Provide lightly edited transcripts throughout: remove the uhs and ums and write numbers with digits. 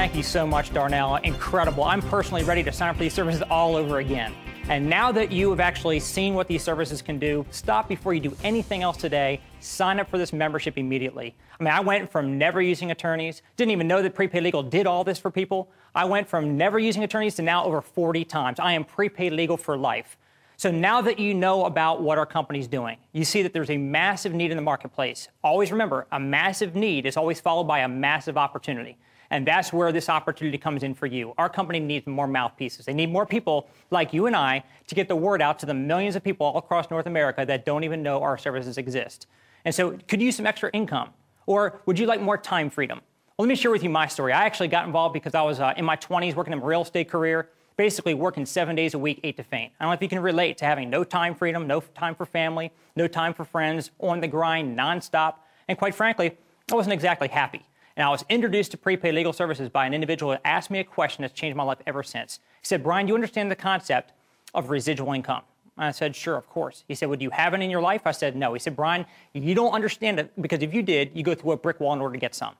Thank you so much, Darnell. Incredible. I'm personally ready to sign up for these services all over again. And now that you have actually seen what these services can do, stop before you do anything else today. Sign up for this membership immediately. I mean, I went from never using attorneys, didn't even know that prepaid legal did all this for people. I went from never using attorneys to now over 40 times. I am prepaid legal for life. So now that you know about what our company's doing, you see that there's a massive need in the marketplace. Always remember, a massive need is always followed by a massive opportunity. And that's where this opportunity comes in for you. Our company needs more mouthpieces. They need more people like you and I to get the word out to the millions of people all across North America that don't even know our services exist. And so could you use some extra income? Or would you like more time freedom? Well, let me share with you my story. I actually got involved because I was in my 20s working in a real estate career, basically working 7 days a week, 8 to faint. I don't know if you can relate to having no time freedom, no time for family, no time for friends, on the grind, nonstop. And quite frankly, I wasn't exactly happy. And I was introduced to prepaid legal services by an individual who asked me a question that's changed my life ever since. He said, Brian, do you understand the concept of residual income? And I said, sure, of course. He said, well, do you have it in your life? I said, no. He said, Brian, you don't understand it because if you did, you go through a brick wall in order to get some.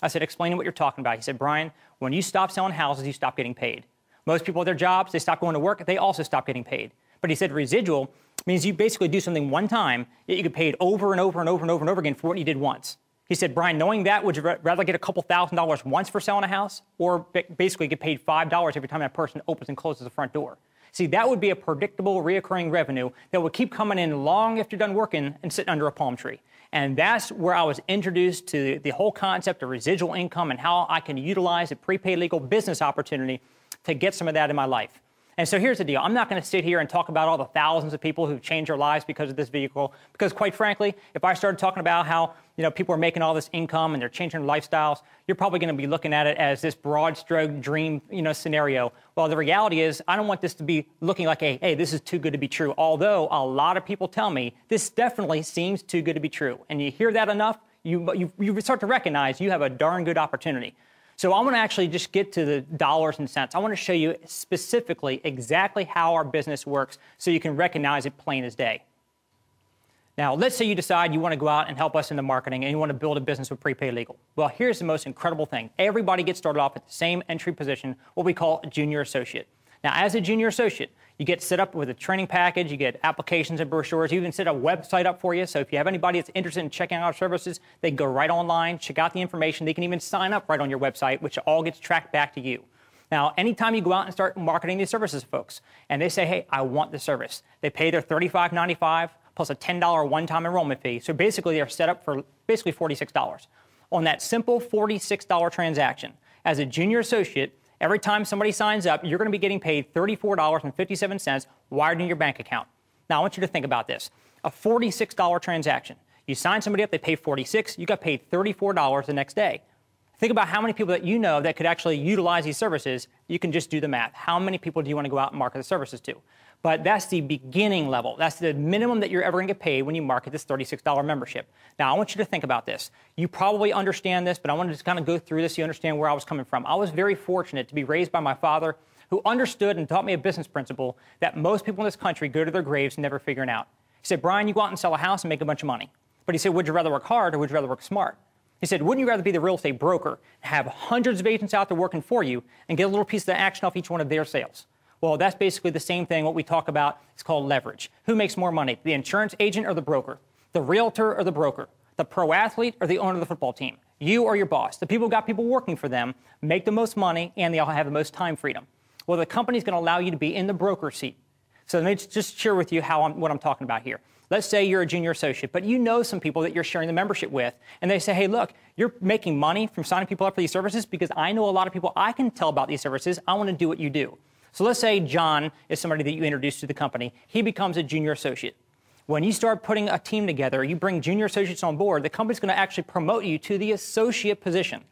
I said, explain what you're talking about. He said, Brian, when you stop selling houses, you stop getting paid. Most people at their jobs, they stop going to work, they also stop getting paid. But he said residual means you basically do something one time, yet you get paid over and over and over and over and over again for what you did once. He said, Brian, knowing that, would you rather get a couple $1,000s once for selling a house or basically get paid $5 every time that person opens and closes the front door? See, that would be a predictable, reoccurring revenue that would keep coming in long after you're done working and sitting under a palm tree. And that's where I was introduced to the whole concept of residual income and how I can utilize a prepaid legal business opportunity to get some of that in my life. And so here's the deal. I'm not going to sit here and talk about all the thousands of people who've changed their lives because of this vehicle, because quite frankly, if I started talking about how people are making all this income and they're changing their lifestyles, you're probably going to be looking at it as this broad stroke dream scenario. Well, the reality is I don't want this to be looking like hey, this is too good to be true, although a lot of people tell me this definitely seems too good to be true. And you hear that enough, you start to recognize you have a darn good opportunity. So I want to actually just get to the dollars and cents. I want to show you specifically exactly how our business works so you can recognize it plain as day. Now, let's say you decide you want to go out and help us in the marketing and you want to build a business with prepaid legal. Well, here's the most incredible thing. Everybody gets started off at the same entry position, what we call a junior associate. Now, as a junior associate, you get set up with a training package, you get applications and brochures, you even set a website up for you. So if you have anybody that's interested in checking out our services, they can go right online, check out the information. They can even sign up right on your website, which all gets tracked back to you. Now, anytime you go out and start marketing these services to folks, and they say, hey, I want the service, they pay their $35.95 plus a $10 one-time enrollment fee. So basically, they're set up for basically $46. On that simple $46 transaction, as a junior associate, every time somebody signs up, you're going to be getting paid $34.57 wired in your bank account. Now, I want you to think about this. A $46 transaction. You sign somebody up, they pay $46, you got paid $34 the next day. Think about how many people that you know that could actually utilize these services. You can just do the math. How many people do you want to go out and market the services to? But that's the beginning level. That's the minimum that you're ever going to get paid when you market this $36 membership. Now, I want you to think about this. You probably understand this, but I want to just kind of go through this so you understand where I was coming from. I was very fortunate to be raised by my father, who understood and taught me a business principle that most people in this country go to their graves never figuring out. He said, Brian, you go out and sell a house and make a bunch of money. But he said, would you rather work hard or would you rather work smart? He said, wouldn't you rather be the real estate broker, have hundreds of agents out there working for you, and get a little piece of the action off each one of their sales? Well, that's basically the same thing. What we talk about is called leverage. Who makes more money, the insurance agent or the broker? The realtor or the broker? The pro athlete or the owner of the football team? You or your boss? The people who got people working for them make the most money and they all have the most time freedom. Well, the company's going to allow you to be in the broker seat. So let me just share with you what I'm talking about here. Let's say you're a junior associate, but you know some people that you're sharing the membership with, and they say, hey, look, you're making money from signing people up for these services because I know a lot of people I can tell about these services. I want to do what you do. So let's say John is somebody that you introduce to the company. He becomes a junior associate. When you start putting a team together, you bring junior associates on board, the company's going to actually promote you to the associate position.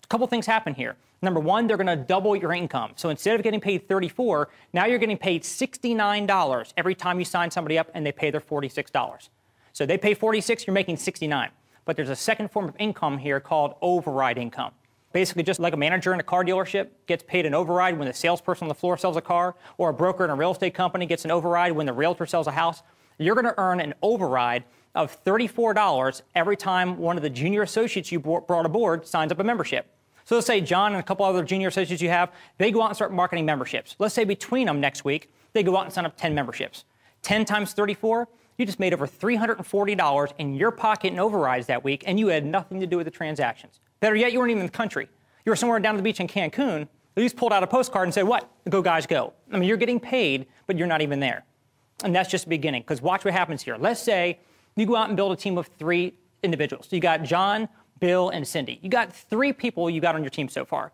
A couple things happen here. Number one, they're going to double your income. So instead of getting paid $34, now you're getting paid $69 every time you sign somebody up and they pay their $46. So they pay $46, you're making $69. But there's a second form of income here called override income. Basically, just like a manager in a car dealership gets paid an override when the salesperson on the floor sells a car, or a broker in a real estate company gets an override when the realtor sells a house, you're going to earn an override of $34 every time one of the junior associates you brought aboard signs up a membership. So let's say John and a couple other junior associates you have, they go out and start marketing memberships. Let's say between them next week, they go out and sign up 10 memberships. 10 times 34, you just made over $340 in your pocket in overrides that week, and you had nothing to do with the transactions. Better yet, you weren't even in the country. You were somewhere down at the beach in Cancun. They just pulled out a postcard and said, what? Go, guys, go. I mean, you're getting paid, but you're not even there. And that's just the beginning, because watch what happens here. Let's say you go out and build a team of 3 individuals. You got John, Bill, and Cindy. You got 3 people you got on your team so far.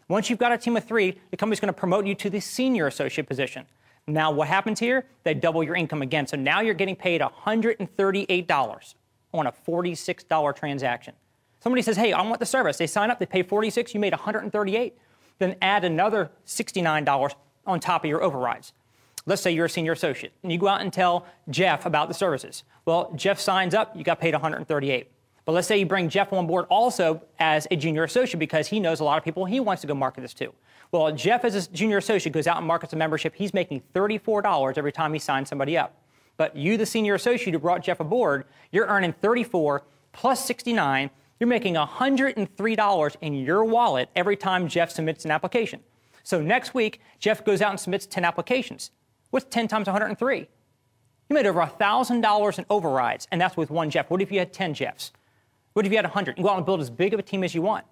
Once you've got a team of 3, the company's going to promote you to the senior associate position. Now, what happens here? They double your income again. So now you're getting paid $138 on a $46 transaction. Somebody says, hey, I want the service. They sign up, they pay $46, you made $138. Then add another $69 on top of your overrides. Let's say you're a senior associate, and you go out and tell Jeff about the services. Well, Jeff signs up, you got paid $138. But let's say you bring Jeff on board also as a junior associate because he knows a lot of people he wants to go market this to. Well, Jeff as a junior associate goes out and markets a membership. He's making $34 every time he signs somebody up. But you, the senior associate who brought Jeff aboard, you're earning $34 plus $69. You're making $103 in your wallet every time Jeff submits an application. So next week, Jeff goes out and submits 10 applications. What's 10 times 103? You made over $1,000 in overrides, and that's with one Jeff. What if you had 10 Jeffs? What if you had 100? You go out and build as big of a team as you want.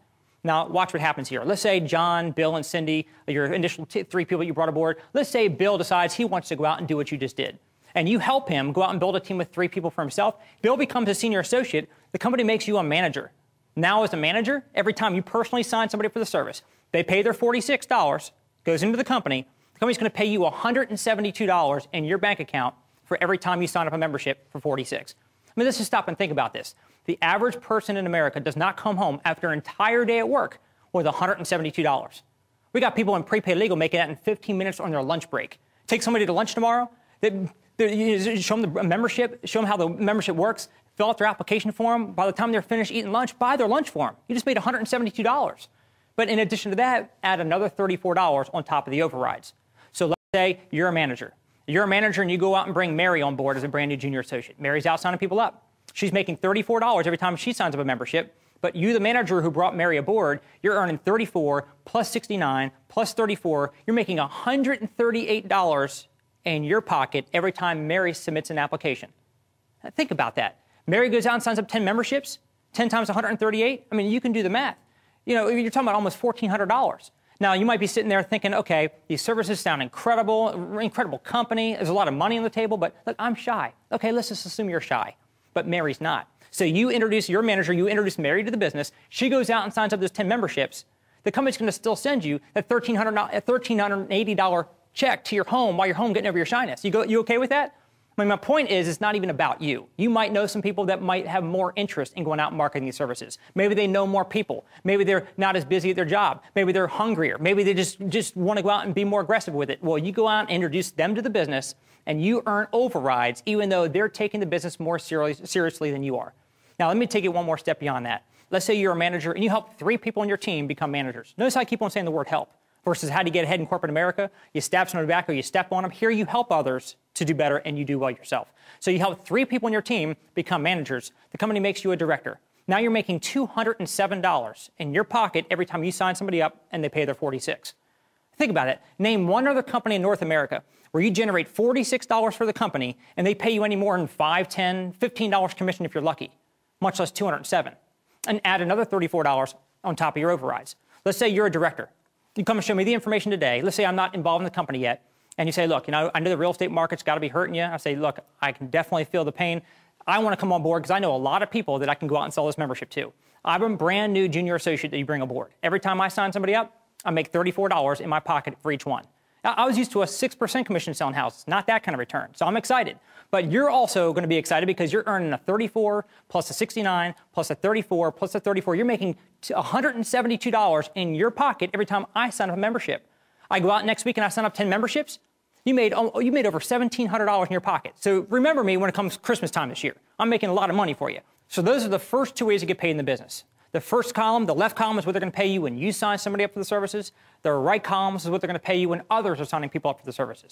Now, watch what happens here. Let's say John, Bill, and Cindy, your initial 3 people you brought aboard. Let's say Bill decides he wants to go out and do what you just did. And you help him go out and build a team with 3 people for himself. Bill becomes a senior associate. The company makes you a manager. Now, as a manager, every time you personally sign somebody for the service, they pay their $46, goes into the company. The company's going to pay you $172 in your bank account for every time you sign up a membership for $46. I mean, let's just stop and think about this. The average person in America does not come home after an entire day at work with $172. We got people in prepaid legal making that in 15 minutes on their lunch break. Take somebody to lunch tomorrow, show them the membership, show them how the membership works, fill out their application form. By the time they're finished eating lunch, buy their lunch for them. You just made $172. But in addition to that, add another $34 on top of the overrides. So let's say you're a manager. You're a manager and you go out and bring Mary on board as a brand new junior associate. Mary's out signing people up. She's making $34 every time she signs up a membership. But you, the manager who brought Mary aboard, you're earning $34 plus $69 plus $34. You're making $138 in your pocket every time Mary submits an application. Now, think about that. Mary goes out and signs up 10 memberships, 10 times 138. I mean, you can do the math. You know, you're talking about almost $1,400. Now, you might be sitting there thinking, okay, these services sound incredible, incredible company. There's a lot of money on the table, but look, I'm shy. Okay, let's just assume you're shy. But Mary's not. So you introduce your manager, you introduce Mary to the business. She goes out and signs up those 10 memberships. The company's going to still send you that $1,380 check to your home while you're home getting over your shyness. You okay with that? I mean, my point is, it's not even about you. You might know some people that might have more interest in going out and marketing these services. Maybe they know more people. Maybe they're not as busy at their job. Maybe they're hungrier. Maybe they just want to go out and be more aggressive with it. Well, you go out and introduce them to the business, and you earn overrides, even though they're taking the business more seriously than you are. Now, let me take it one more step beyond that. Let's say you're a manager, and you help 3 people on your team become managers. Notice how I keep on saying the word help. Versus how do you get ahead in corporate America? You stab someone in the back or you step on them. Here you help others to do better and you do well yourself. So you help 3 people on your team become managers. The company makes you a director. Now you're making $207 in your pocket every time you sign somebody up and they pay their $46. Think about it. Name one other company in North America where you generate $46 for the company and they pay you any more than $5, $10, $15 commission if you're lucky, much less $207. And add another $34 on top of your overrides. Let's say you're a director. You come and show me the information today. Let's say I'm not involved in the company yet. And you say, look, I know the real estate market's got to be hurting you. I say, look, I can definitely feel the pain. I want to come on board because I know a lot of people that I can go out and sell this membership to. I'm a brand new junior associate that you bring aboard. Every time I sign somebody up, I make $34 in my pocket for each one. Now, I was used to a 6% commission selling houses, not that kind of return. So I'm excited. But you're also going to be excited because you're earning a 34 plus a 69 plus a 34 plus a 34. You're making $172 in your pocket every time I sign up a membership. I go out next week and I sign up 10 memberships. You made over $1,700 in your pocket. So remember me when it comes Christmas time this year. I'm making a lot of money for you. So those are the first 2 ways to get paid in the business. The first column, the left column, is what they're going to pay you when you sign somebody up for the services. The right column is what they're going to pay you when others are signing people up for the services.